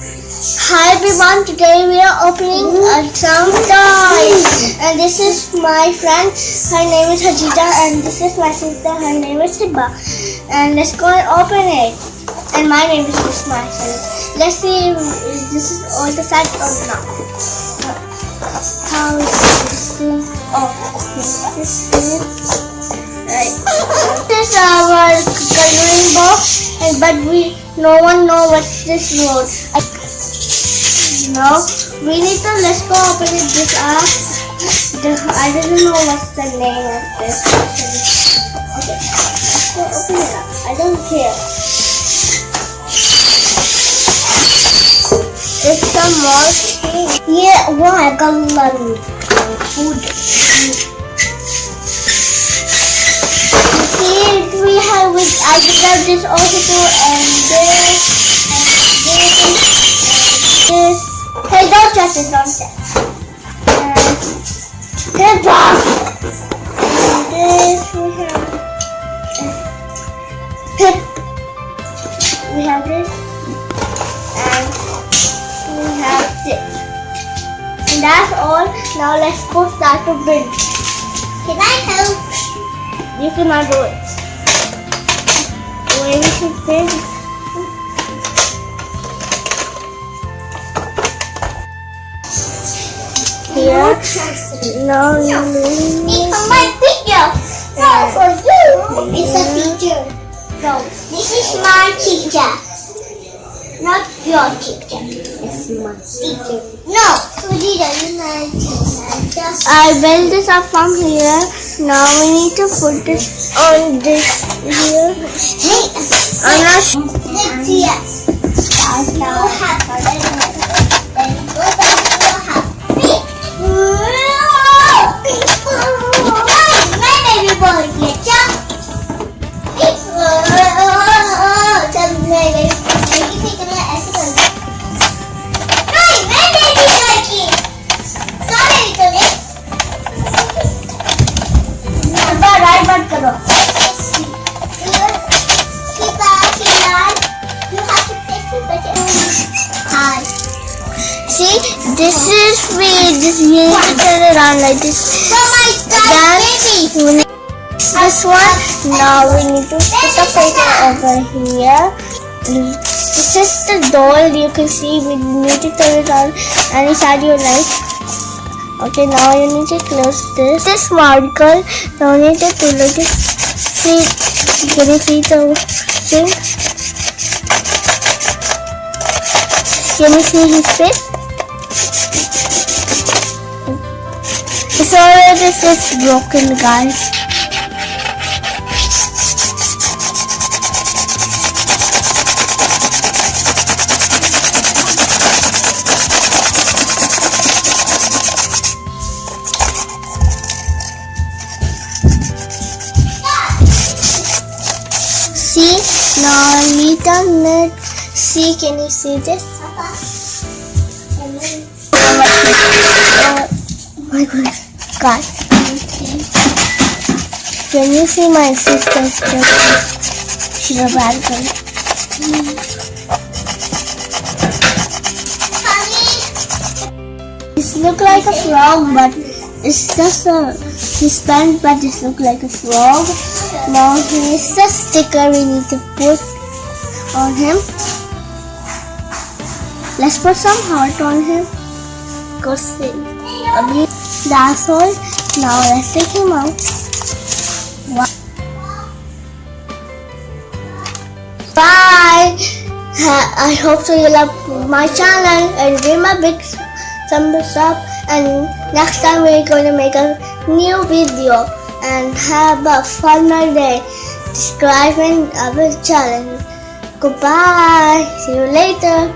Hi everyone, today we are opening some toys. And this is my friend, her name is Hajita, and this is my sister, her name is Hibba. And let's go and open it. And my name is Ismail. Let's see if this is all the set or not. How is this thing? Oh, this is right. This is our coloring box, but no one knows what this was. Now we need to let's go open it. This I didn't know what's the name of this. Okay, let's go open it up. I don't care. It's a more thing. Yeah, wow, I got lunch. Food. See, we have with I got this also too, and this. Hey, don't touch it, don't touch. And this we have. We have this, and we have this. And that's all. Now let's go start to build. Can I help? You cannot do it. Where we should build. Here. No, for my picture. No, for you. It's a picture. No, this is my picture. Not your picture. It's my picture. No, I built this up from here. Now we need to put this on this here. Hey, let's see it. See, this is free. This you need to turn it on like this. This one. Now we need to put the paper over here. This is the doll. You can see we need to turn it on and inside your light. Okay, now you need to close this. This sparkle. Now you need to do like this. See, can you see the thing? Can you see his face? Sorry, this is broken, guys. See, now little see, can you see this? Oh my goodness. God. Can you see my sister's dress? She's a bad girl. This looks like a frog, but it's just his pants, but this looks like a frog. Now here's the sticker we need to put on him. Let's put some heart on him. Go see. That's all. Now let's take him out. Bye. I hope so you love my channel and give me a big thumbs up. And next time we're going to make a new video and have a fun day. Subscribe and our channel. Goodbye. See you later.